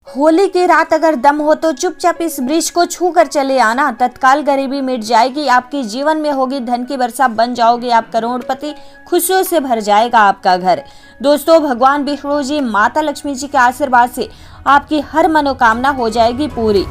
होली की रात अगर दम हो तो चुपचाप इस वृक्ष को छू कर चले आना, तत्काल गरीबी मिट जाएगी, आपके जीवन में होगी धन की वर्षा, बन जाओगे आप करोड़पति, खुशियों से भर जाएगा आपका घर। दोस्तों, भगवान विष्णु जी, माता लक्ष्मी जी के आशीर्वाद से आपकी हर मनोकामना हो जाएगी पूरी।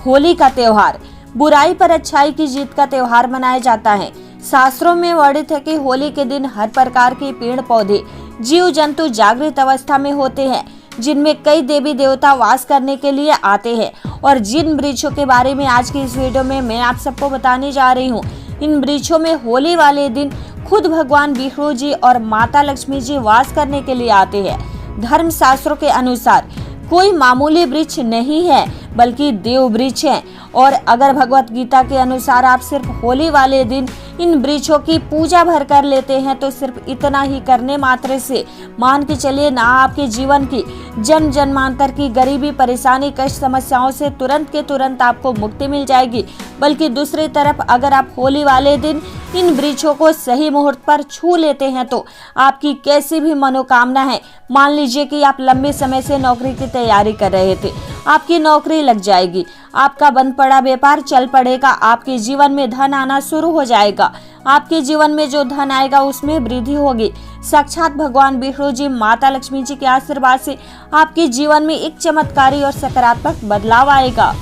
होली का त्योहार बुराई पर अच्छाई की जीत का त्योहार मनाया जाता है। शास्त्रों में वर्णित है कि होली के दिन हर प्रकार के पेड़ पौधे, जीव जंतु जागृत अवस्था में होते हैं, जिनमें कई देवी देवता वास करने के लिए आते हैं। और जिन वृक्षों के बारे में आज की इस वीडियो में मैं आप सबको बताने जा रही हूँ, इन वृक्षों में होली वाले दिन खुद भगवान विष्णु जी और माता लक्ष्मी जी वास करने के लिए आते हैं। धर्म शास्त्रों के अनुसार कोई मामूली वृक्ष नहीं है, बल्कि देव वृक्ष है। और अगर भगवत गीता के अनुसार आप सिर्फ होली वाले दिन इन वृक्षों की पूजा भर कर लेते हैं, तो सिर्फ इतना ही करने मात्र से मान के चलिए ना आपके जीवन की जन्म जन्मांतर की गरीबी, परेशानी, कष्ट, समस्याओं से तुरंत के तुरंत आपको मुक्ति मिल जाएगी, बल्कि दूसरी तरफ अगर आप होली वाले दिन इन वृक्षों को सही मुहूर्त पर छू लेते हैं तो आपकी कैसी भी मनोकामना है, मान लीजिए कि आप लंबे समय से नौकरी की तैयारी कर रहे थे, आपकी नौकरी लग जाएगी, आपका बंद पड़ा व्यापार चल पड़ेगा, आपके जीवन में धन आना शुरू हो जाएगा, आपके जीवन में जो धन आएगा उसमें वृद्धि होगी। साक्षात भगवान विष्णु जी, माता लक्ष्मी जी के आशीर्वाद से आपके जीवन में एक चमत्कारी और सकारात्मक बदलाव आएगा।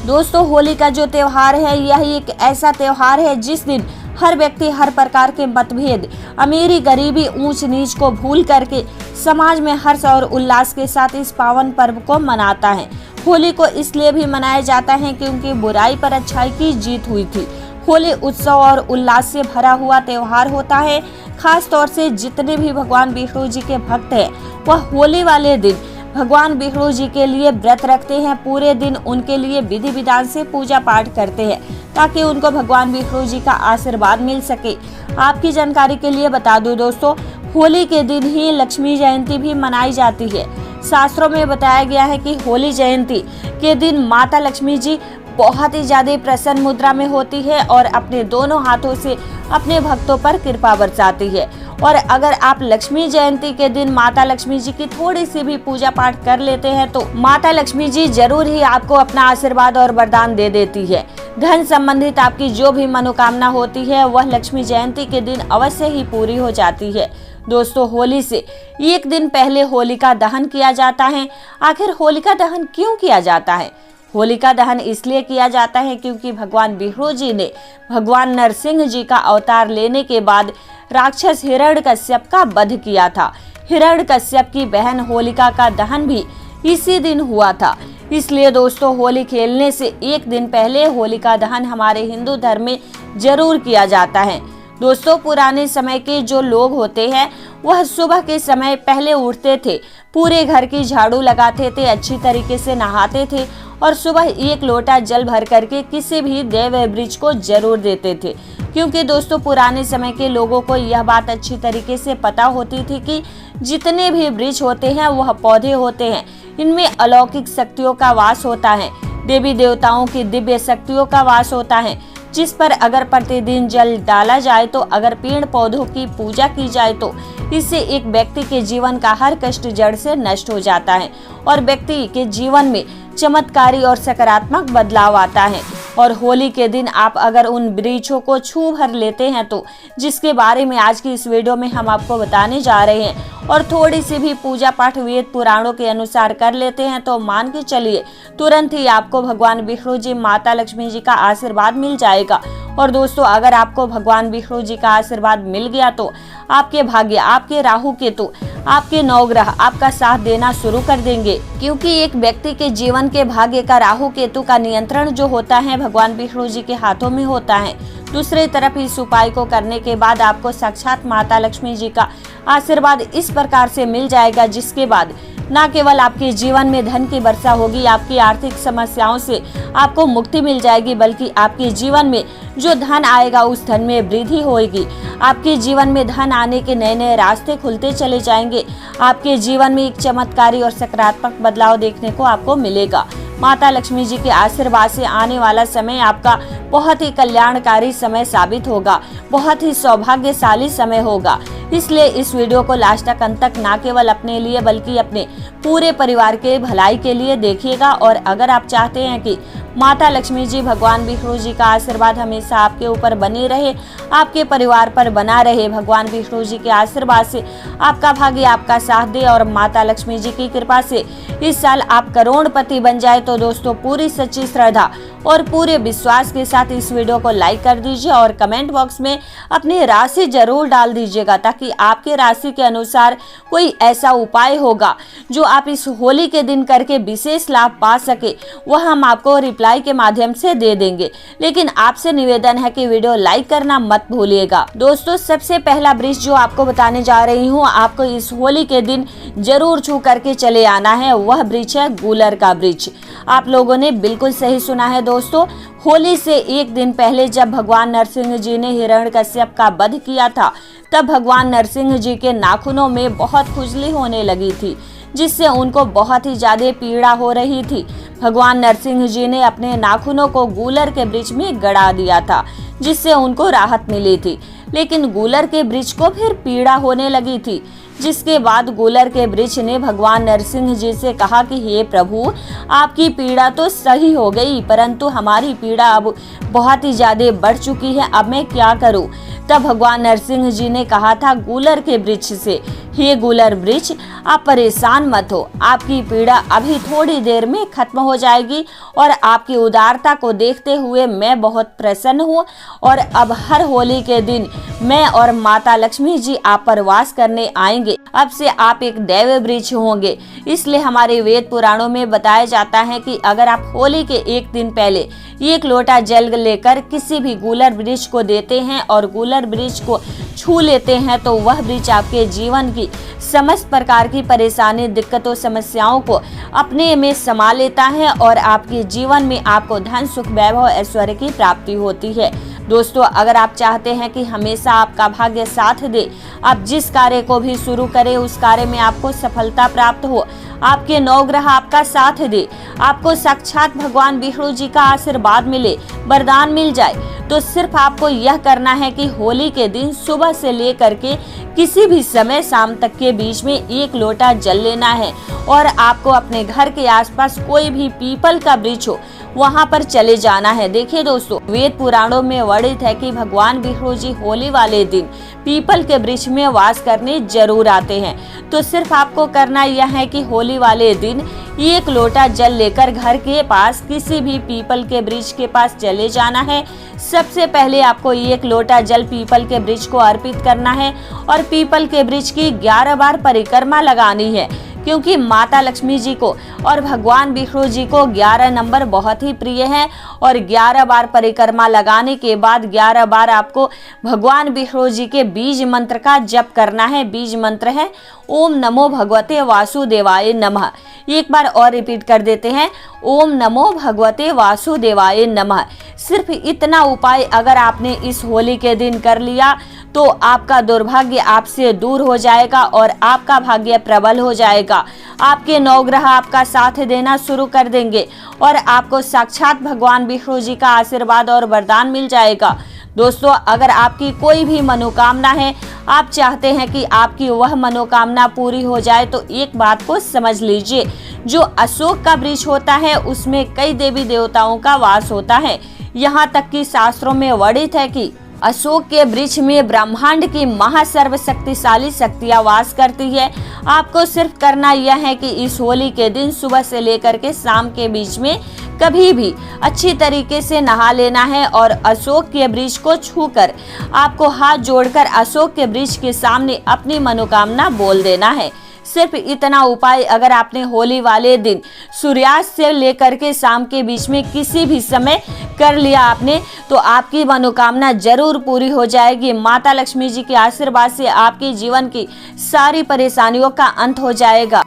दोस्तों, होली का जो त्योहार है, यह एक ऐसा त्योहार है जिस दिन हर व्यक्ति हर प्रकार के मतभेद, अमीरी गरीबी, ऊंच नीच को भूल करके समाज में हर्ष और उल्लास के साथ इस पावन पर्व को मनाता है। होली को इसलिए भी मनाया जाता है क्योंकि बुराई पर अच्छाई की जीत हुई थी। होली उत्सव और उल्लास से भरा हुआ त्योहार होता है। खास तौर से जितने भी भगवान विष्णु जी के भक्त हैं, वह होली वाले दिन भगवान विष्णु जी के लिए व्रत रखते हैं। पूरे दिन उनके लिए विधि विधान से पूजा पाठ करते हैं ताकि उनको भगवान विष्णु जी का आशीर्वाद मिल सके। आपकी जानकारी के लिए बता दूं दोस्तों, होली के दिन ही लक्ष्मी जयंती भी मनाई जाती है। शास्त्रों में बताया गया है कि होली जयंती के दिन माता लक्ष्मी जी बहुत ही ज्यादा प्रसन्न मुद्रा में होती है और अपने दोनों हाथों से अपने भक्तों पर कृपा बरसाती है। और अगर आप लक्ष्मी जयंती के दिन माता लक्ष्मी जी की थोड़ी सी भी पूजा पाठ कर लेते हैं तो माता लक्ष्मी जी जरूर ही आपको अपना आशीर्वाद और वरदान दे देती है। धन संबंधित आपकी जो भी मनोकामना होती है, वह लक्ष्मी जयंती के दिन अवश्य ही पूरी हो जाती है। दोस्तों, होली से एक दिन पहले होलिका दहन किया जाता है। आखिर होलिका दहन क्यों किया जाता है? होलिका दहन इसलिए किया जाता है क्योंकि भगवान विष्णु जी ने भगवान नरसिंह जी का अवतार लेने के बाद राक्षस हिरण्यकश्यप का वध किया था। हिरण्यकश्यप की बहन होलिका का दहन भी इसी दिन हुआ था। इसलिए दोस्तों, होली खेलने से एक दिन पहले होलिका दहन हमारे हिंदू धर्म में जरूर किया जाता है। दोस्तों, पुराने समय के जो लोग होते हैं, वह सुबह के समय पहले उठते थे, पूरे घर की झाड़ू लगाते थे, अच्छी तरीके से नहाते थे और सुबह एक लोटा जल भर करके किसी भी देव वृक्ष को जरूर देते थे। क्योंकि दोस्तों, पुराने समय के लोगों को यह बात अच्छी तरीके से पता होती थी कि जितने भी वृक्ष होते हैं वह पौधे होते हैं, इनमें अलौकिक शक्तियों का वास होता है, देवी देवताओं की दिव्य शक्तियों का वास होता है, जिस पर अगर प्रतिदिन जल डाला जाए तो अगर पेड़ पौधों की पूजा की जाए तो इससे एक व्यक्ति के जीवन का हर कष्ट जड़ से नष्ट हो जाता है और व्यक्ति के जीवन में चमत्कारी और सकारात्मक बदलाव आता है। और होली के दिन आप अगर उन वृक्षों को छू भर लेते हैं तो, जिसके बारे में आज की इस वीडियो में हम आपको बताने जा रहे हैं, और थोड़ी सी भी पूजा पाठ वेद पुराणों के अनुसार कर लेते हैं तो मान के चलिए तुरंत ही आपको भगवान विष्णु जी, माता लक्ष्मी जी का आशीर्वाद मिल जाएगा। और दोस्तों, अगर आपको भगवान विष्णु जी का आशीर्वाद मिल गया तो आपके भाग्य, आपके राहु केतु, आपके नवग्रह आपका साथ देना शुरू कर देंगे। क्योंकि एक व्यक्ति के जीवन के भाग्य का राहु केतु का नियंत्रण जो होता है भगवान विष्णु जी के हाथों में होता है। दूसरी तरफ इस उपाय को करने के बाद आपको साक्षात माता लक्ष्मी जी का आशीर्वाद इस प्रकार से मिल जाएगा, जिसके बाद न केवल आपके जीवन में धन की वर्षा होगी, आपकी आर्थिक समस्याओं से आपको मुक्ति मिल जाएगी, बल्कि आपके जीवन में जो धन आएगा उस धन में वृद्धि होगी। आपके जीवन में धन आने के नए नए रास्ते खुलते चले जाएंगे। आपके जीवन में एक चमत्कारी और सकारात्मक बदलाव देखने को आपको मिलेगा। माता लक्ष्मी जी के आशीर्वाद से आने वाला समय आपका बहुत ही कल्याणकारी समय साबित होगा, बहुत ही सौभाग्यशाली समय होगा। इसलिए इस वीडियो को लास्ट तक अंत तक न केवल अपने लिए बल्कि अपने पूरे परिवार के भलाई के लिए देखिएगा। और अगर आप चाहते हैं कि माता लक्ष्मी जी, भगवान विष्णु जी का आशीर्वाद हमेशा आपके ऊपर बने रहे, आपके परिवार पर बना रहे, भगवान विष्णु जी के आशीर्वाद से आपका भाग्य आपका साथ दे और माता लक्ष्मी जी की कृपा से इस साल आप करोड़पति बन जाए, तो दोस्तों पूरी सच्ची श्रद्धा और पूरे विश्वास के साथ इस वीडियो को लाइक कर दीजिए और कमेंट बॉक्स में अपनी राशि जरूर डाल दीजिएगा, ताकि आपके राशि के अनुसार कोई ऐसा उपाय होगा जो आप इस होली के दिन करके विशेष लाभ पा सके, वह हम आपको रिप्लाई के माध्यम से दे देंगे। लेकिन आपसे निवेदन है कि वीडियो लाइक करना मत भूलिएगा। दोस्तों सबसे पहला वृक्ष जो आपको बताने जा रही हूँ, आपको इस होली के दिन जरूर छू करके चले आना है, वह वृक्ष है गूलर का वृक्ष। आप लोगों ने बिल्कुल सही सुना है दोस्तों। होली से एक दिन पहले जब भगवान नरसिंह जी ने हिरण्यकश्यप का वध किया था, तब भगवान नरसिंह जी के नाखूनों में बहुत खुजली होने लगी थी, जिससे उनको बहुत ही ज्यादा पीड़ा हो रही थी। भगवान नरसिंह जी ने अपने नाखूनों को गूलर के वृक्ष में गड़ा दिया था, जिससे उनको राहत मिली थी। लेकिन गूलर के वृक्ष को फिर पीड़ा होने लगी थी, जिसके बाद गूलर के वृक्ष ने भगवान नरसिंह जी से कहा कि हे प्रभु, आपकी पीड़ा तो सही हो गई, परंतु हमारी पीड़ा अब बहुत ही ज्यादा बढ़ चुकी है, अब मैं क्या करूं? तब भगवान नरसिंह जी ने कहा था गूलर के वृक्ष से, हे गूलर वृक्ष, आप परेशान मत हो, आपकी पीड़ा अभी थोड़ी देर में खत्म हो जाएगी और आपकी उदारता को देखते हुए मैं बहुत प्रसन्न हूँ और अब हर होली के दिन मैं और माता लक्ष्मी जी आप पर वास करने आएंगे। अब से आप एक दैव वृक्ष होंगे। इसलिए हमारे वेद पुराणों में बताया जाता है कि अगर आप होली के एक दिन पहले एक लोटा जल लेकर किसी भी गूलर वृक्ष को देते हैं और गूलर वृक्ष को छू लेते हैं, तो वह वृक्ष आपके जीवन की समस्त प्रकार की परेशानी, दिक्कतों, समस्याओं को अपने में समा लेता है और आपके जीवन में आपको धन, सुख, वैभव, ऐश्वर्य की प्राप्ति होती है। दोस्तों अगर आप चाहते हैं कि हमेशा आपका भाग्य साथ दे, आप जिस कार्य को भी शुरू करें उस कार्य में आपको सफलता प्राप्त हो, आपके नवग्रह आपका साथ दे, आपको साक्षात भगवान विष्णु जी का आशीर्वाद मिले, वरदान मिल जाए, तो सिर्फ आपको यह करना है कि होली के दिन सुबह से लेकर के किसी भी समय शाम तक के बीच में एक लोटा जल लेना है और आपको अपने घर के आसपास कोई भी पीपल का वृक्ष हो वहां पर चले जाना है। देखिए दोस्तों, वेद पुराणों में वर्णित है कि भगवान विष्णु जी होली वाले दिन पीपल के वृक्ष में वास करने जरूर आते हैं। तो सिर्फ आपको करना यह है कि होली वाले दिन एक लोटा जल लेकर घर के पास किसी भी पीपल के वृक्ष के पास चले जाना है। सबसे पहले आपको एक लोटा जल पीपल के वृक्ष को अर्पित करना है और पीपल के वृक्ष की 11 बार परिक्रमा लगानी है, क्योंकि माता लक्ष्मी जी को और भगवान विष्णु जी को 11 नंबर बहुत ही प्रिय है। और 11 बार परिक्रमा लगाने के बाद 11 बार आपको भगवान विष्णु जी के बीज मंत्र का जप करना है। बीज मंत्र है ओम नमो भगवते वासुदेवाय नमः। एक बार और रिपीट कर देते हैं, ओम नमो भगवते वासुदेवाय नमः। सिर्फ इतना उपाय अगर आपने इस होली के दिन कर लिया तो आपका दुर्भाग्य आपसे दूर हो जाएगा और आपका भाग्य प्रबल हो जाएगा। आपके नवग्रह आपका साथ देना शुरू कर देंगे और आपको साक्षात भगवान विष्णु जी का आशीर्वाद और वरदान मिल जाएगा। दोस्तों अगर आपकी कोई भी मनोकामना है, आप चाहते हैं कि आपकी वह मनोकामना पूरी हो जाए, तो एक बात को समझ लीजिए, जो अशोक का वृक्ष होता है उसमें कई देवी देवताओं का वास होता है। यहाँ तक कि शास्त्रों में वर्णित है कि अशोक के वृक्ष में ब्रह्मांड की महासर्वशक्तिशाली शक्तियां वास करती है। आपको सिर्फ करना यह है कि इस होली के दिन सुबह से लेकर के शाम के बीच में कभी भी अच्छी तरीके से नहा लेना है और अशोक के वृक्ष को छूकर आपको हाथ जोड़कर अशोक के वृक्ष के सामने अपनी मनोकामना बोल देना है। सिर्फ इतना उपाय अगर आपने होली वाले दिन सूर्यास्त से लेकर के शाम के बीच में किसी भी समय कर लिया आपने, तो आपकी मनोकामना जरूर पूरी हो जाएगी। माता लक्ष्मी जी के आशीर्वाद से आपके जीवन की सारी परेशानियों का अंत हो जाएगा।